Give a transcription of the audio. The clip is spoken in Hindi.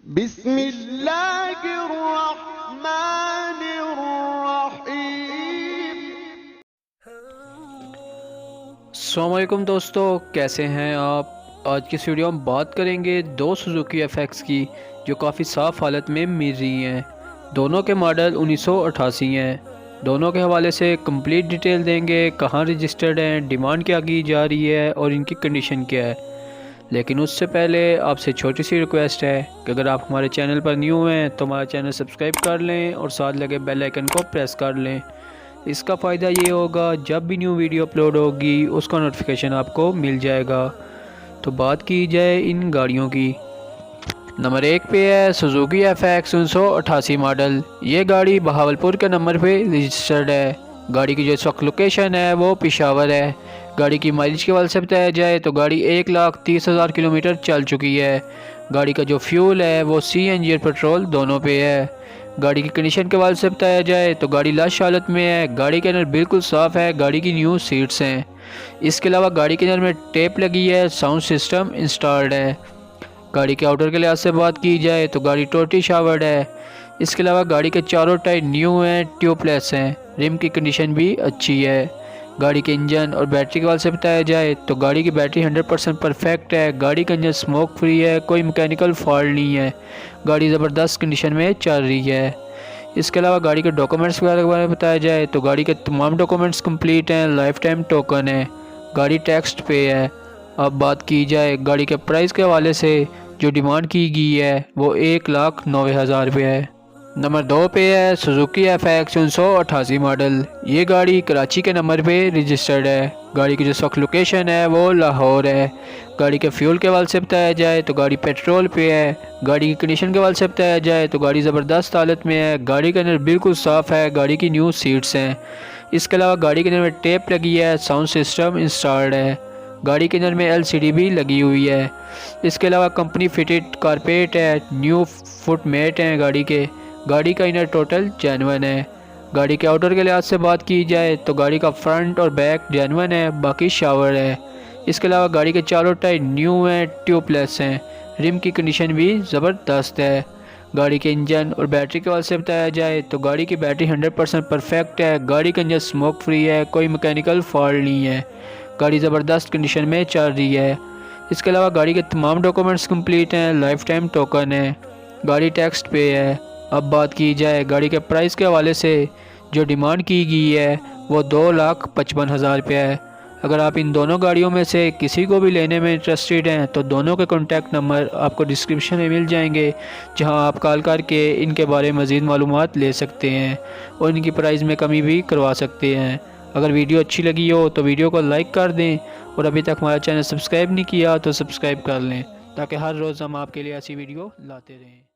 बिस्मिल्लाहिर्रहमानिर्रहीम। अस्सलामुअलैकुम दोस्तों, कैसे हैं आप। आज की इस वीडियो में बात करेंगे दो सुजुकी एफएक्स की जो काफ़ी साफ़ हालत में मिल रही हैं। दोनों के मॉडल 1988 हैं। दोनों के हवाले से कंप्लीट डिटेल देंगे, कहाँ रजिस्टर्ड हैं, डिमांड क्या की जा रही है और इनकी कंडीशन क्या है। लेकिन उससे पहले आपसे छोटी सी रिक्वेस्ट है कि अगर आप हमारे चैनल पर न्यू हैं तो हमारा चैनल सब्सक्राइब कर लें और साथ लगे बेल आइकन को प्रेस कर लें। इसका फ़ायदा ये होगा जब भी न्यू वीडियो अपलोड होगी उसका नोटिफिकेशन आपको मिल जाएगा। तो बात की जाए इन गाड़ियों की। नंबर 1 पे है सुजुकी एफएक्स 1988 मॉडल। ये गाड़ी बहावलपुर के नंबर पे रजिस्टर्ड है। गाड़ी की जो इस वक्त लोकेशन है वो पेशावर है। गाड़ी की माइलेज के हवाले से बताया जाए तो गाड़ी 1,30,000 किलोमीटर चल चुकी है। गाड़ी का जो फ्यूल है वो सीएनजी और पेट्रोल दोनों पे है। गाड़ी की कंडीशन के हवाले से बताया जाए तो गाड़ी लश हालत में है। गाड़ी के अंदर बिल्कुल साफ़ है। गाड़ी की न्यू सीट्स हैं। इसके अलावा गाड़ी के अंदर में टेप लगी है, साउंड सिस्टम इंस्टॉल्ड है। गाड़ी के आउटर के लिहाज से बात की जाए तो गाड़ी टोटली शावर्ड है। इसके अलावा गाड़ी के चारों टायर न्यू हैं, ट्यूबलेस हैं। रिम की कंडीशन भी अच्छी है। गाड़ी के इंजन और बैटरी के हवाले से बताया जाए तो गाड़ी की बैटरी 100% परफेक्ट है। गाड़ी का इंजन स्मोक फ्री है, कोई मैकेनिकल फॉल्ट नहीं है। गाड़ी ज़बरदस्त कंडीशन में चल रही है। इसके अलावा गाड़ी के डॉक्यूमेंट्स वगैरह के बारे में बताया जाए तो गाड़ी के तमाम डॉक्यूमेंट्स कंप्लीट हैं, लाइफ टाइम टोकन है, गाड़ी टैक्स पे है। अब बात की जाए गाड़ी के प्राइस के हवाले से, जो डिमांड की गई है वो 1,90,000 रुपये है। नंबर 2 पे है सुजुकी एफएक्स 1988 मॉडल। ये गाड़ी कराची के नंबर पे रजिस्टर्ड है। गाड़ी की जो सख्त लोकेशन है वो लाहौर है। गाड़ी के फ्यूल के हवाले से बताया जाए तो गाड़ी पेट्रोल पे है। गाड़ी की कंडीशन के हवाले से बताया जाए तो गाड़ी ज़बरदस्त हालत में है। गाड़ी के अंदर बिल्कुल साफ़ है। गाड़ी की न्यू सीट्स हैं। इसके अलावा गाड़ी के अंदर में टेप लगी है, साउंड सिस्टम इंस्टॉल्ड है। गाड़ी के अंदर में एलसीडी भी लगी हुई है। इसके अलावा कंपनी फिटेड कारपेट है, न्यू फुट मेट हैं गाड़ी के। गाड़ी का इनर टोटल जेन्युइन है। गाड़ी के आउटर के लिहाज से बात की जाए तो गाड़ी का फ्रंट और बैक जेन्युइन है, बाकी शावर है। इसके अलावा गाड़ी के चारों टायर न्यू हैं, ट्यूबलेस हैं। रिम की कंडीशन भी ज़बरदस्त है। गाड़ी के इंजन और बैटरी के हवाले से बताया जाए तो गाड़ी की बैटरी 100% परफेक्ट है। गाड़ी का इंजन स्मोक फ्री है, कोई मैकेनिकल फॉल्ट नहीं है। गाड़ी ज़बरदस्त कंडीशन में चल रही है। इसके अलावा गाड़ी के तमाम डॉक्यूमेंट्स कंप्लीट हैं, लाइफ टाइम टोकन है, गाड़ी टैक्स पे है। अब बात की जाए गाड़ी के प्राइस के हवाले से, जो डिमांड की गई है वो 2,55,000 रुपये है। अगर आप इन दोनों गाड़ियों में से किसी को भी लेने में इंटरेस्टेड हैं तो दोनों के कॉन्टैक्ट नंबर आपको डिस्क्रिप्शन में मिल जाएंगे, जहां आप कॉल करके इनके बारे में मज़ीद मालूमात ले सकते हैं और इनकी प्राइस में कमी भी करवा सकते हैं। अगर वीडियो अच्छी लगी हो तो वीडियो को लाइक कर दें और अभी तक हमारा चैनल सब्सक्राइब नहीं किया तो सब्सक्राइब कर लें, ताकि हर रोज़ हम आपके लिए ऐसी वीडियो लाते रहें।